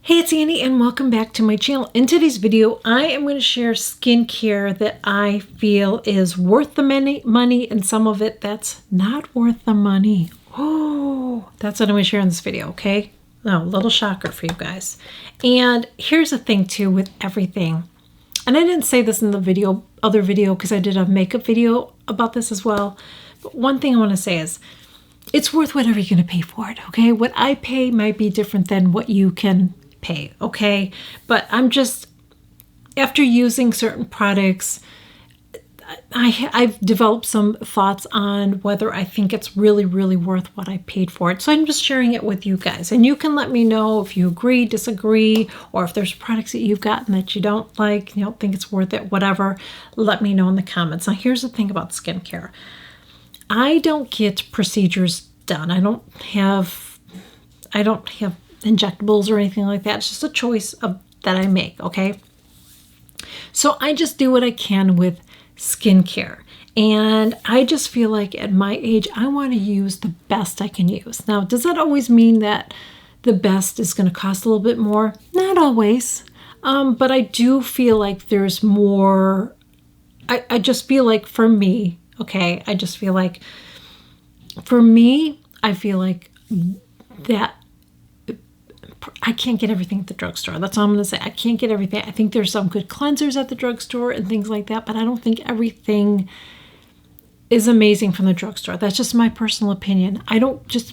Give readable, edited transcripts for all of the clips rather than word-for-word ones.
Hey, it's Annie and welcome back to my channel. In today's video, I am going to share skincare that I feel is worth the money and some of it that's not worth the money. Oh, that's what I'm going to share in this video, okay? No, a little shocker for you guys. And here's the thing too with everything. And I didn't say this in the other video because I did a makeup video about this as well. But one thing I want to say is it's worth whatever you're going to pay for it, okay? What I pay might be different than what you can pay, okay? But I'm just, after using certain products, I've developed some thoughts on whether I think it's really worth what I paid for it. So I'm just sharing it with you guys. And you can let me know if you agree, disagree, or if there's products that you've gotten that you don't like, you don't think it's worth it, whatever, let me know in the comments. Now here's the thing about skincare. I don't get procedures done. I don't have injectables or anything like that. It's just a choice that I make, okay? So I just do what I can with skincare. And I just feel like at my age, I want to use the best I can use. Now, does that always mean that the best is going to cost a little bit more? Not always. But I do feel like there's more. I just feel like for me, okay, I feel like that I can't get everything at the drugstore. That's all I'm going to say. I can't get everything. I think there's some good cleansers at the drugstore and things like that, but I don't think everything is amazing from the drugstore. That's just my personal opinion.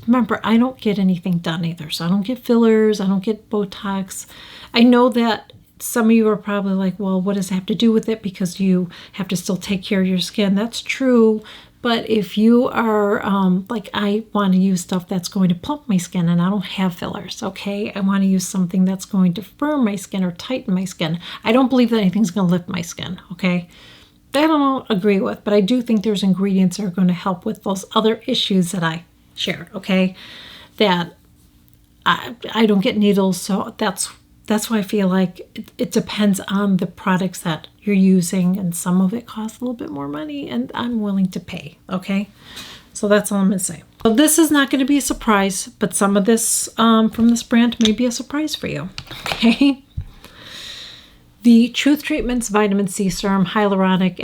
Remember, I don't get anything done either. So I don't get fillers. I don't get Botox. I know that some of you are probably like, well, what does it have to do with it? Because you have to still take care of your skin. That's true. But if you are like, I want to use stuff that's going to plump my skin and I don't have fillers, okay? I want to use something that's going to firm my skin or tighten my skin. I don't believe that anything's going to lift my skin, okay? That I don't agree with, but I do think there's ingredients that are going to help with those other issues that I shared, okay? That I don't get needles, so that's why I feel like it depends on the products that you're using, and some of it costs a little bit more money and I'm willing to pay, okay? So that's all I'm going to say. So this is not going to be a surprise, but some of this from this brand may be a surprise for you, okay? The Truth Treatments Vitamin C Serum, Hyaluronic,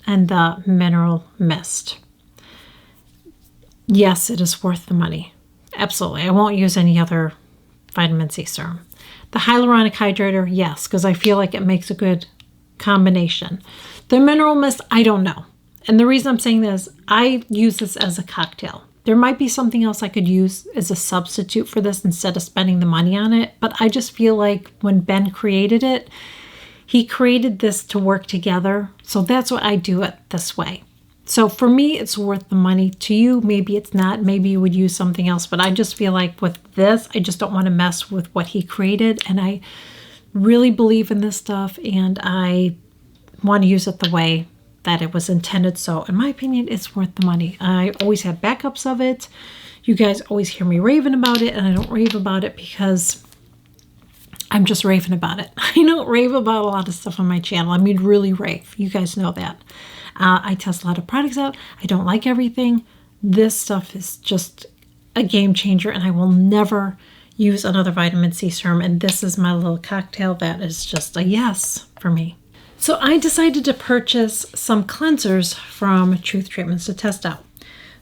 and the Mineral Mist. Yes, it is worth the money. Absolutely. I won't use any other vitamin C serum. The Hyaluronic Hydrator, yes, because I feel like it makes a good combination. The Mineral Mist, I don't know. And the reason I'm saying this, I use this as a cocktail. There might be something else I could use as a substitute for this instead of spending the money on it. But I just feel like when Ben created it, he created this to work together. So that's why I do it this way. So for me, it's worth the money. To you, maybe it's not. Maybe you would use something else. But I just feel like with this, I just don't want to mess with what he created. And I really believe in this stuff. And I want to use it the way that it was intended. So in my opinion, it's worth the money. I always have backups of it. You guys always hear me raving about it. And I don't rave about it because I'm just raving about it. I don't rave about a lot of stuff on my channel. I mean, really rave. You guys know that. I test a lot of products out. I don't like everything. This stuff is just a game changer, and I will never use another vitamin C serum. And this is my little cocktail that is just a yes for me. So I decided to purchase some cleansers from Truth Treatments to test out.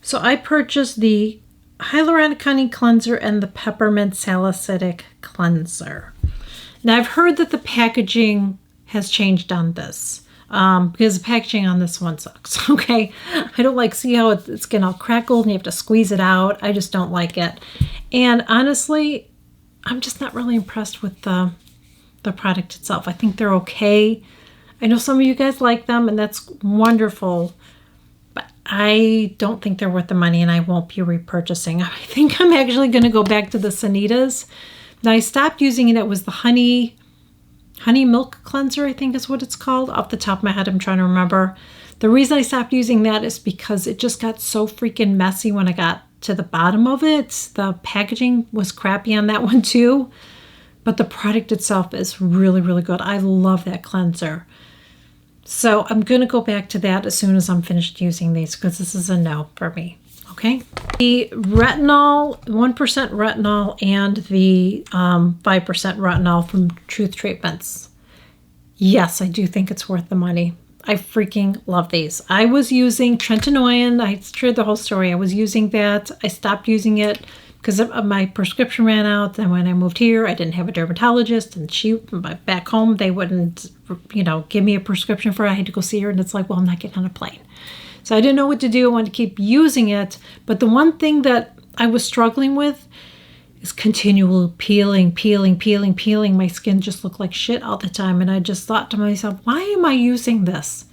So I purchased the Hyaluronic Honey Cleanser and the Peppermint Salicylic Cleanser. Now I've heard that the packaging has changed on this. Because the packaging on this one sucks, okay? I don't see how it's getting all crackled and you have to squeeze it out. I just don't like it. And honestly, I'm just not really impressed with the product itself. I think they're okay. I know some of you guys like them and that's wonderful, but I don't think they're worth the money and I won't be repurchasing. I think I'm actually going to go back to the Sanitas. Now I stopped using it. It was the honey milk cleanser, I think is what it's called. Off the top of my head, I'm trying to remember. The reason I stopped using that is because it just got so freaking messy when I got to the bottom of it. The packaging was crappy on that one too, but the product itself is really good. I love that cleanser. So I'm going to go back to that as soon as I'm finished using these because this is a no for me. okay? The retinol, 1% retinol, and the 5% retinol from Truth Treatments. Yes, I do think it's worth the money. I freaking love these. I was using Trentanoin. I shared the whole story. I was using that. I stopped using it because my prescription ran out. And when I moved here, I didn't have a dermatologist. And back home, they wouldn't, give me a prescription for it. I had to go see her. And it's like, well, I'm not getting on a plane. So I didn't know what to do. I wanted to keep using it. But the one thing that I was struggling with is continual peeling. My skin just looked like shit all the time. And I just thought to myself, why am I using this?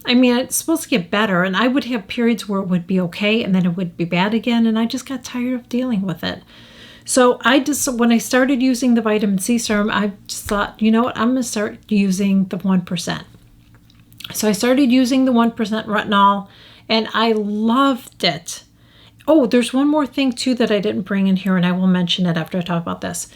I mean, it's supposed to get better. And I would have periods where it would be okay and then it would be bad again. And I just got tired of dealing with it. So when I started using the vitamin C serum, I just thought, you know what, I'm going to start using the 1%. So I started using the 1% retinol and I loved it. Oh, there's one more thing too that I didn't bring in here, and I will mention it after I talk about this.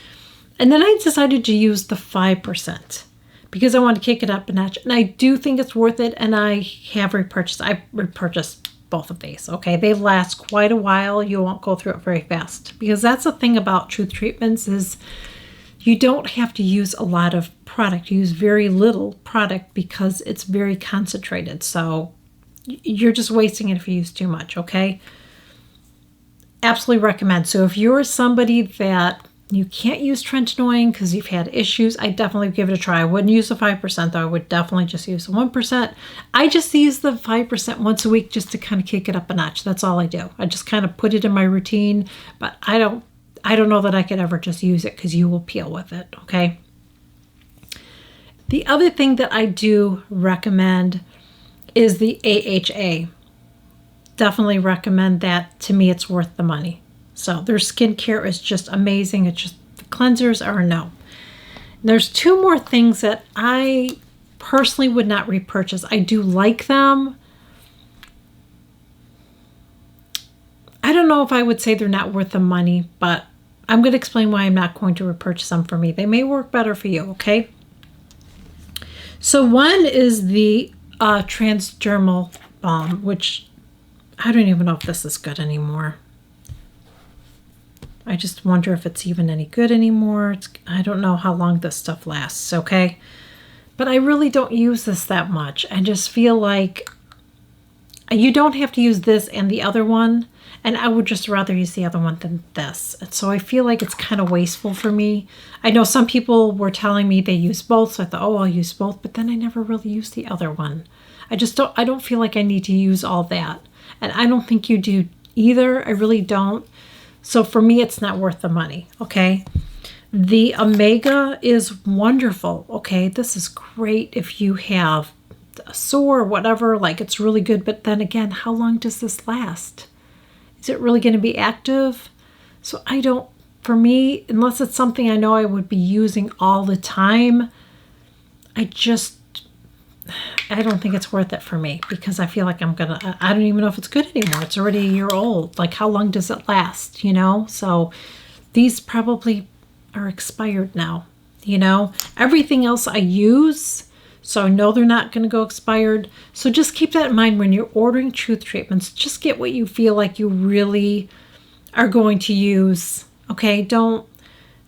And then I decided to use the 5% because I want to kick it up a notch. And I do think it's worth it, and I have repurchased. I repurchased both of these, okay? They last quite a while. You won't go through it very fast because that's the thing about Truth Treatments is you don't have to use a lot of product. You use very little product because it's very concentrated. So you're just wasting it if you use too much, okay? Absolutely recommend. So if you're somebody that you can't use Trentanoin because you've had issues, I definitely give it a try. I wouldn't use the 5% though. I would definitely just use the 1%. I just use the 5% once a week just to kind of kick it up a notch. That's all I do. I just kind of put it in my routine, but I don't know that I could ever just use it because you will peel with it, okay? The other thing that I do recommend is the AHA. Definitely recommend that. To me, it's worth the money. So their skincare is just amazing. It's just the cleansers are a no. There's two more things that I personally would not repurchase. I do like them. I don't know if I would say they're not worth the money, but I'm going to explain why I'm not going to repurchase them for me. They may work better for you, okay? So one is the transdermal balm, which I don't even know if this is good anymore. I just wonder if it's even any good anymore. I don't know how long this stuff lasts, okay? But I really don't use this that much. I just feel like you don't have to use this and the other one, and I would just rather use the other one than this. And so I feel like it's kind of wasteful for me. I know some people were telling me they use both, so I thought, oh, I'll use both, but then I never really used the other one. I don't feel like I need to use all that. And I don't think you do either. I really don't. So for me, it's not worth the money, okay? The Omega is wonderful, okay? This is great if you have a sore or whatever, like it's really good. But then again, how long does this last? Is it really going to be active? So for me, unless it's something I know I would be using all the time, I don't think it's worth it for me because I feel like I don't even know if it's good anymore. It's already a year old. Like how long does it last, So these probably are expired now, Everything else I use, so I know they're not going to go expired. So just keep that in mind when you're ordering Truth Treatments. Just get what you feel like you really are going to use, okay? Don't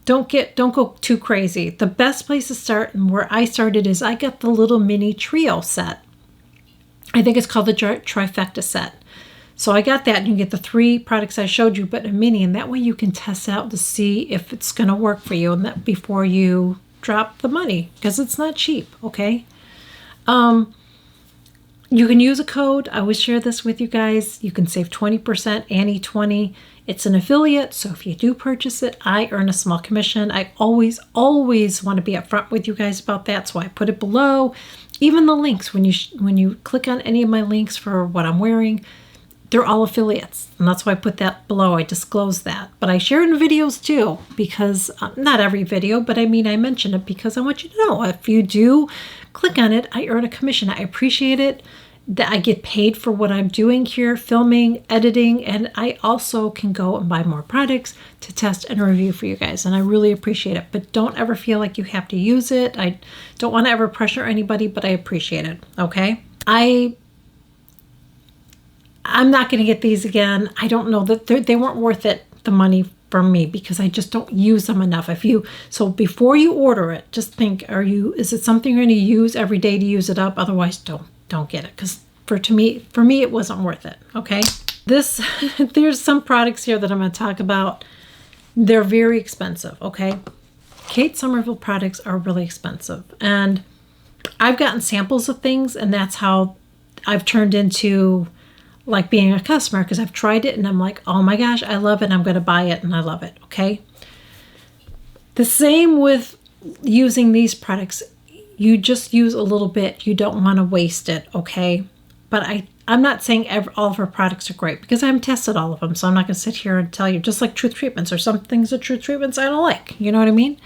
go too crazy. The best place to start and where I started is I got the little mini trio set. I think it's called the trifecta set. So I got that and you get the 3 products I showed you, but a mini, and that way you can test out to see if it's going to work for you and that before you drop the money because it's not cheap, okay? You can use a code. I always share this with you guys. You can save 20%, Annie20. It's an affiliate, so if you do purchase it, I earn a small commission. I always want to be upfront with you guys about that, so I put it below. Even the links, when you click on any of my links for what I'm wearing, they're all affiliates, and that's why I put that below. I disclose that. But I share in videos too, because not every video, but I mention it because I want you to know if you do click on it, I earn a commission. I appreciate it. That I get paid for what I'm doing here, filming, editing, and I also can go and buy more products to test and review for you guys, and I really appreciate it. But don't ever feel like you have to use it. I don't want to ever pressure anybody, but I appreciate it, okay? I I'm not going to get these again. I don't know that they weren't worth it, the money for me, because I just don't use them enough. So before you order it, just think, is it something you're going to use every day to use it up? Otherwise, don't get it, because for me, it wasn't worth it. Okay. There's some products here that I'm going to talk about. They're very expensive. Okay. Kate Somerville products are really expensive, and I've gotten samples of things, and that's how I've turned into like being a customer, because I've tried it and I'm like, oh my gosh, I love it. I'm going to buy it and I love it. Okay. The same with using these products. You just use a little bit. You don't want to waste it. Okay. But I'm not saying all of her products are great, because I haven't tested all of them. So I'm not going to sit here and tell you, just like Truth Treatments, or some things are Truth Treatments I don't like. You know what I mean?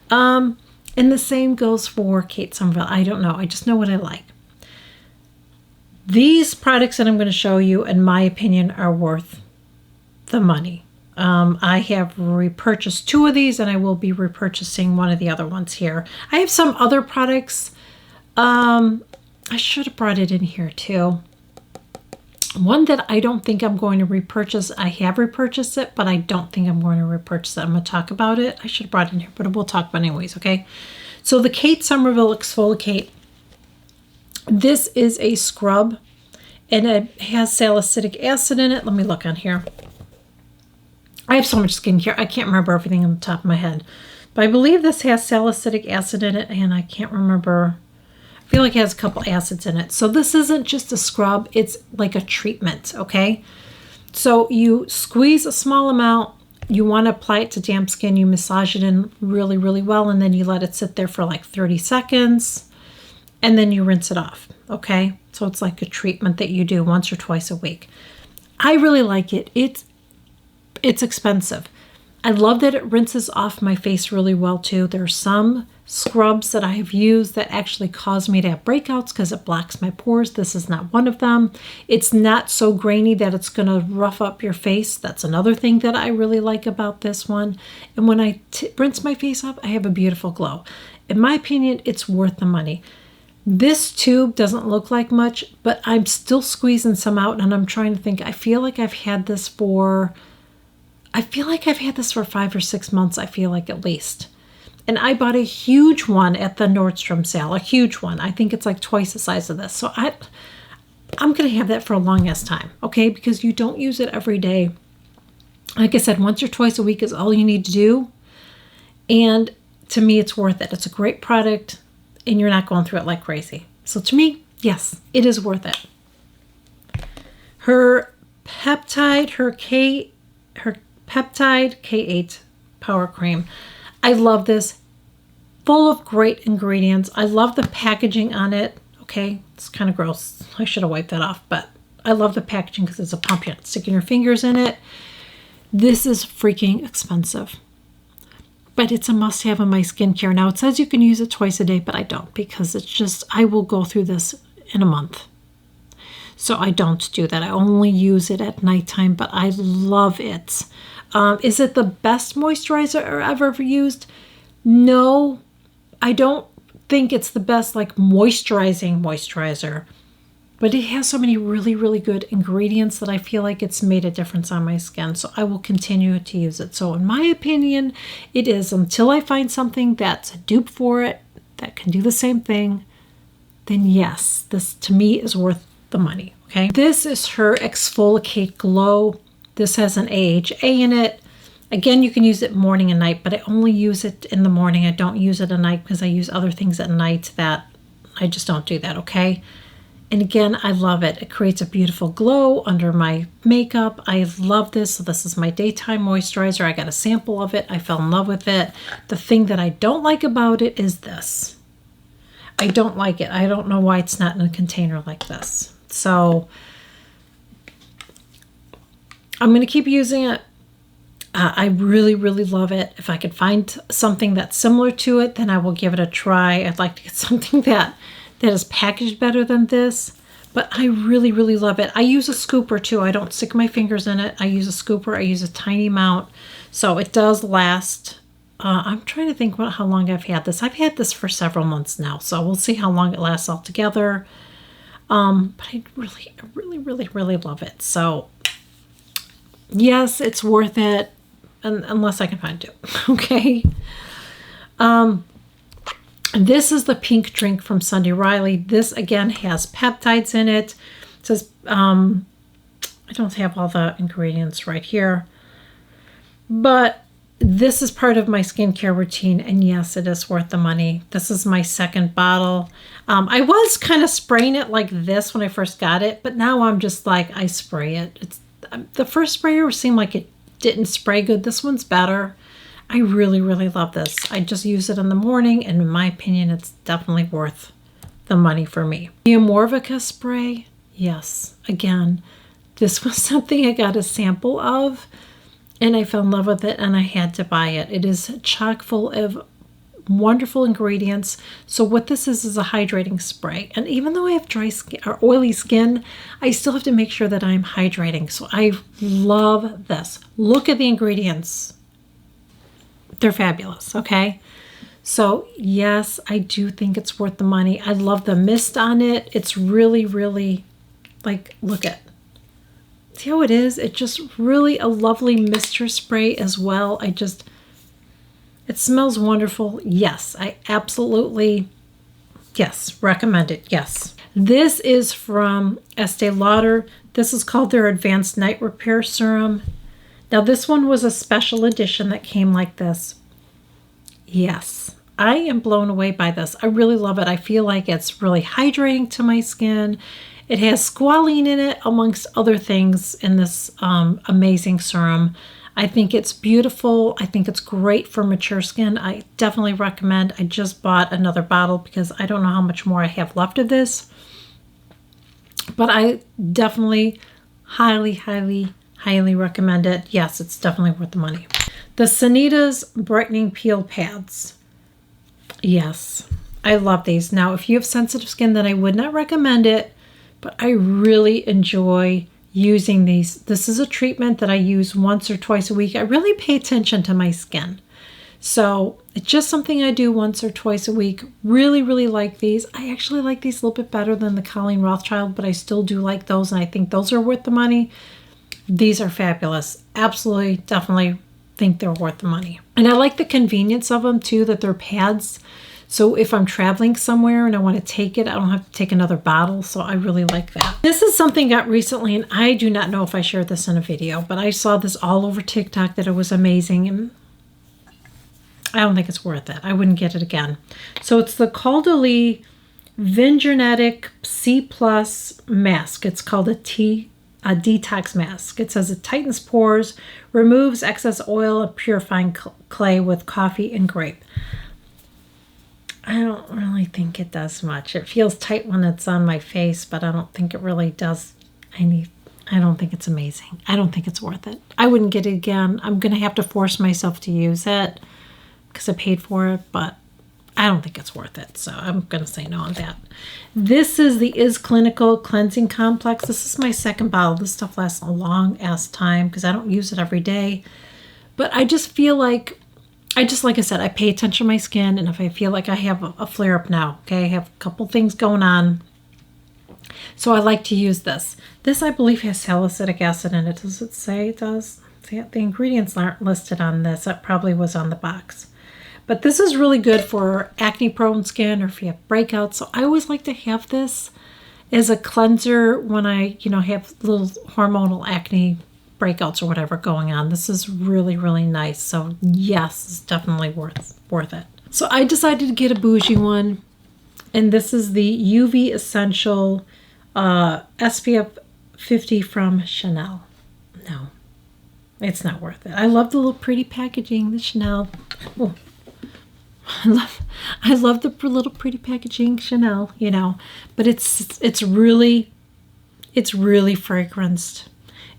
And the same goes for Kate Somerville. I don't know. I just know what I like. These products that I'm going to show you, in my opinion, are worth the money. I have repurchased 2 of these, and I will be repurchasing one of the other ones here. I have some other products. I should have brought it in here too. One that I don't think I'm going to repurchase. I have repurchased it, but I don't think I'm going to repurchase it. I'm going to talk about it. I should have brought it in here, but we'll talk about it anyways, okay? So the Kate Somerville Exfoliate. This is a scrub, and it has salicylic acid in it. Let me look on here. I have so much skincare. I can't remember everything on the top of my head. But I believe this has salicylic acid in it, and I can't remember. I feel like it has a couple acids in it. So this isn't just a scrub. It's like a treatment, okay? So you squeeze a small amount. You want to apply it to damp skin. You massage it in really, really well, and then you let it sit there for like 30 seconds. And then you rinse it off, okay? So it's like a treatment that you do once or twice a week. I really like it. It's expensive. I love that it rinses off my face really well too. There are some scrubs that I have used that actually cause me to have breakouts because it blocks my pores. This is not one of them. It's not so grainy that it's going to rough up your face. That's another thing that I really like about this one. And when I rinse my face off, I have a beautiful glow. In my opinion, it's worth the money. This tube doesn't look like much, but I'm still squeezing some out, and I'm trying to think. I feel like I've had this for 5 or 6 months, I feel like, at least. And I bought a huge one at the Nordstrom sale, a huge one. I think it's like twice the size of this. So I'm going to have that for a long ass time, okay? Because you don't use it every day. Like I said, once or twice a week is all you need to do. And to me, it's worth it. It's a great product, and you're not going through it like crazy. So to me, yes, it is worth it. Her peptide K8 Power Cream. I love this. Full of great ingredients. I love the packaging on it. Okay, it's kind of gross. I should have wiped that off, but I love the packaging because it's a pump. You're not sticking your fingers in it. This is freaking expensive, but it's a must-have in my skincare. Now, it says you can use it twice a day, but I don't, because it's just, I will go through this in a month. So I don't do that. I only use it at nighttime, but I love it. Is it the best moisturizer I've ever used? No, I don't think it's the best like moisturizing moisturizer, but it has so many really, really good ingredients that I feel like it's made a difference on my skin. So I will continue to use it. So in my opinion, it is, until I find something that's a dupe for it that can do the same thing, then yes, this to me is worth the money. Okay. This is her Exfoliate Glow. This has an AHA in it. Again, you can use it morning and night, but I only use it in the morning. I don't use it at night because I use other things at night that I just don't do that, okay? And again, I love it. It creates a beautiful glow under my makeup. I love this. So this is my daytime moisturizer. I got a sample of it. I fell in love with it. The thing that I don't like about it is this. I don't like it. I don't know why it's not in a container like this. So I'm going to keep using it. I really, really love it. If I could find something that's similar to it, then I will give it a try. I'd like to get something that is packaged better than this. But I really, really love it. I use a scooper too. I don't stick my fingers in it. I use a scooper. I use a tiny amount. So it does last. I'm trying to think how long I've had this. I've had this for several months now. So we'll see how long it lasts altogether. But I really love it. So yes, it's worth it, unless I can find it. Okay. This is the pink drink from Sunday Riley. This again has peptides in it. It says, I don't have all the ingredients right here, but this is part of my skincare routine, and yes, it is worth the money. This is my second bottle. I was kind of spraying it like this when I first got it, but now I'm just like, I spray it. It's the first sprayer seemed like it didn't spray good. This one's better. I really love this. I just use it in the morning, and in my opinion, it's definitely worth the money for me. The Amorvica spray, yes, again, this was something I got a sample of, and I fell in love with it, and I had to buy it. It is chock full of wonderful ingredients. So what this is a hydrating spray. And even though I have dry skin or oily skin, I still have to make sure that I'm hydrating. So I love this. Look at the ingredients. They're fabulous, okay? So yes, I do think it's worth the money. I love the mist on it. It's really like, look at, see how it is? It's just really a lovely mister spray as well. It smells wonderful. Yes, I absolutely, yes, recommend it, yes. This is from Estee Lauder. This is called their Advanced Night Repair Serum. Now this one was a special edition that came like this. Yes, I am blown away by this. I really love it. I feel like it's really hydrating to my skin. It has squalene in it, amongst other things in this amazing serum. I think it's beautiful. I think it's great for mature skin. I definitely recommend. I just bought another bottle because I don't know how much more I have left of this. But I definitely highly recommend it. Yes, it's definitely worth the money. The Sanita's Brightening Peel Pads. Yes, I love these. Now, if you have sensitive skin, then I would not recommend it, but I really enjoy using these. This is a treatment that I use once or twice a week. I really pay attention to my skin. So it's just something I do once or twice a week. Really like these. I actually like these a little bit better than the Colleen Rothschild, but I still do like those, and I think those are worth the money. These are fabulous. Absolutely, definitely think they're worth the money. And I like the convenience of them too, that they're pads. So if I'm traveling somewhere and I want to take it, I don't have to take another bottle. So I really like that. This is something I got recently, and I do not know if I shared this in a video, but I saw this all over TikTok that it was amazing, and I don't think it's worth it. I wouldn't get it again. So it's the Caudalie Vingernetic C+ mask. It's called a detox mask. It says it tightens pores, removes excess oil, and purifying clay with coffee and grape. I don't really think it does much. It feels tight when it's on my face, but I don't think it really does any. I don't think it's amazing. I don't think it's worth it. I wouldn't get it again. I'm going to have to force myself to use it because I paid for it, but I don't think it's worth it. So I'm going to say no on that. This is the Is Clinical Cleansing Complex. This is my second bottle. This stuff lasts a long ass time because I don't use it every day. But I just feel like, like I said, I pay attention to my skin, and if I feel like I have a flare up now, okay, I have a couple things going on, so I like to use this. This, I believe, has salicylic acid in it. Does it say it does? The ingredients aren't listed on this. That probably was on the box. But this is really good for acne-prone skin or if you have breakouts. So I always like to have this as a cleanser when I, have little hormonal acne breakouts or whatever going on. This is really nice. So yes, it's definitely worth it. So I decided to get a bougie one, and this is the UV Essential SPF 50 from Chanel. No, it's not worth it. I love the little pretty packaging, the Chanel. Oh, I love the little pretty packaging, Chanel, but it's really fragranced.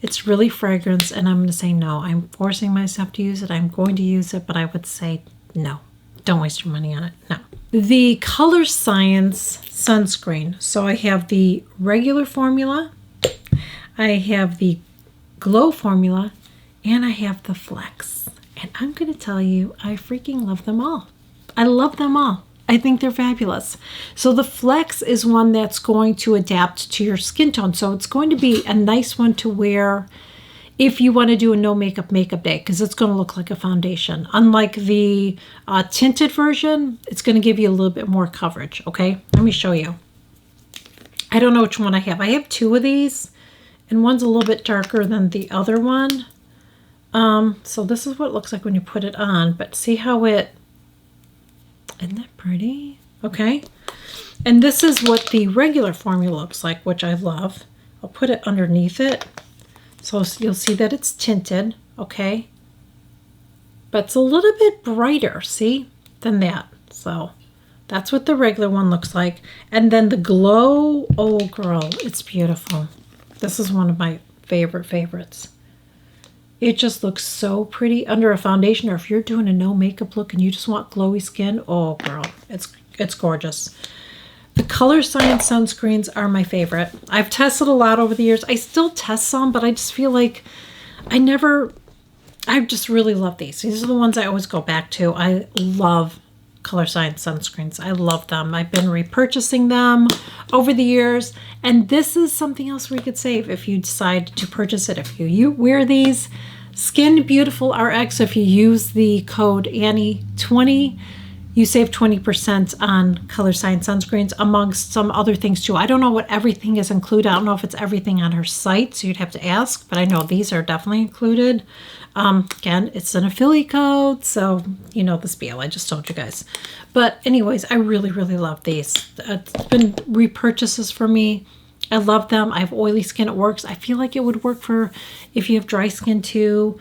It's really fragranced, and I'm going to say no. I'm forcing myself to use it. I'm going to use it, but I would say no. Don't waste your money on it. No. The Color Science sunscreen. So I have the regular formula, I have the glow formula, and I have the flex. And I'm going to tell you, I freaking love them all. I love them all. I think they're fabulous. So the Flex is one that's going to adapt to your skin tone. So it's going to be a nice one to wear if you want to do a no makeup day, because it's going to look like a foundation. Unlike the tinted version, it's going to give you a little bit more coverage. Okay, let me show you. I don't know which one I have. I have two of these, and one's a little bit darker than the other one. So this is what it looks like when you put it on, but see how it, isn't that pretty? Okay. And this is what the regular formula looks like, which I love. I'll put it underneath it. So you'll see that it's tinted, okay? But it's a little bit brighter, see, than that. So that's what the regular one looks like. And then the Glow, oh girl, it's beautiful. This is one of my favorites. It just looks so pretty under a foundation, or if you're doing a no makeup look and you just want glowy skin, oh girl, it's gorgeous. The Color Science sunscreens are my favorite. I've tested a lot over the years. I still test some, but I just feel like I just really love these. These are the ones I always go back to. I love Color Science sunscreens. I love them. I've been repurchasing them over the years. And this is something else we could save if you decide to purchase it. If you wear these, Skin Beautiful RX, if you use the code Annie20, you save 20% on Color Science sunscreens, amongst some other things too. I don't know what everything is included. I don't know if it's everything on her site, so you'd have to ask, but I know these are definitely included. Again, it's an affiliate code, so you know the spiel. I just told you guys. But anyways, I really, really love these. It's been repurchases for me. I love them. I have oily skin. It works. I feel like it would work for if you have dry skin too.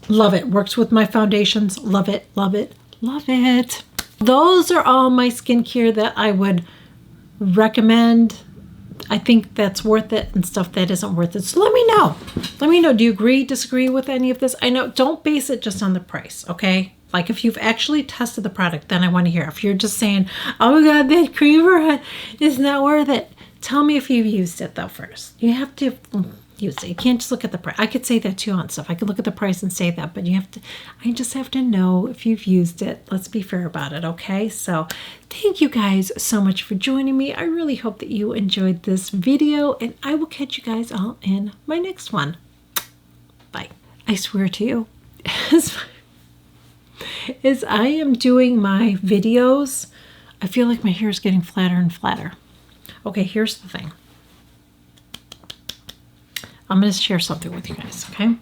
Love it. Works with my foundations. Love it. Love it. Love it. Those are all my skincare that I would recommend. I think that's worth it, and stuff that isn't worth it. So let me know. Let me know. Do you agree, disagree with any of this? I know, don't base it just on the price, okay? Like if you've actually tested the product, then I want to hear. If you're just saying, oh my God, that creamer is not worth it. Tell me if you've used it though first. You have to use it. You can't just look at the price. I could say that too on stuff. I could look at the price and say that, but I just have to know if you've used it. Let's be fair about it, okay? So thank you guys so much for joining me. I really hope that you enjoyed this video, and I will catch you guys all in my next one. Bye. I swear to you, as I am doing my videos, I feel like my hair is getting flatter and flatter. Okay, here's the thing. I'm going to share something with you guys, okay?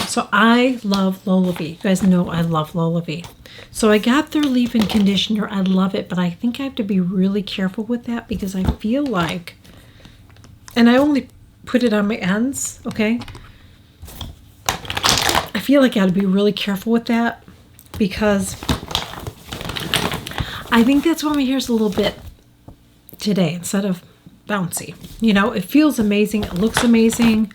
So I love Lola-V. You guys know I love Lola-V. So I got their leave-in conditioner. I love it, but I think I have to be really careful with that because I feel like, and I only put it on my ends, okay? I feel like I got to be really careful with that because I think that's why my hair's a little bit today instead of bouncy. You know, it feels amazing. It looks amazing.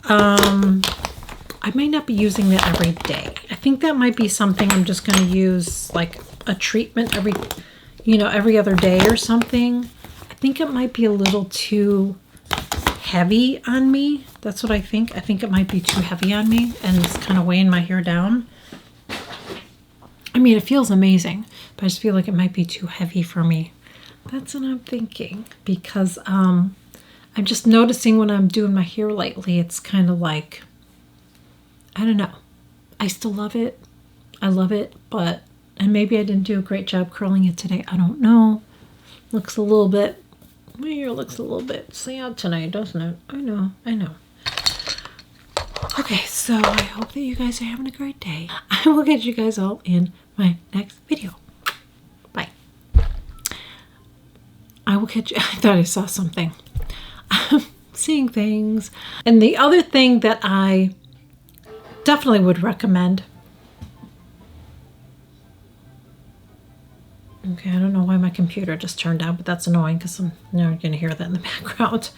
I may not be using that every day. I think that might be something I'm just going to use like a treatment every other day or something. I think it might be a little too heavy on me. That's what I think. I think it might be too heavy on me and it's kind of weighing my hair down. I mean, it feels amazing, but I just feel like it might be too heavy for me. That's what I'm thinking because I'm just noticing when I'm doing my hair lately, it's kind of like, I don't know. I still love it. I love it, and maybe I didn't do a great job curling it today. I don't know. Looks a little bit, my hair looks a little bit sad tonight, doesn't it? I know. Okay, so I hope that you guys are having a great day. I will catch you guys all in my next video. Bye. I will catch you. I thought I saw something. I'm seeing things. And the other thing that I definitely would recommend. Okay, I don't know why my computer just turned out, but that's annoying because I'm going to hear that in the background.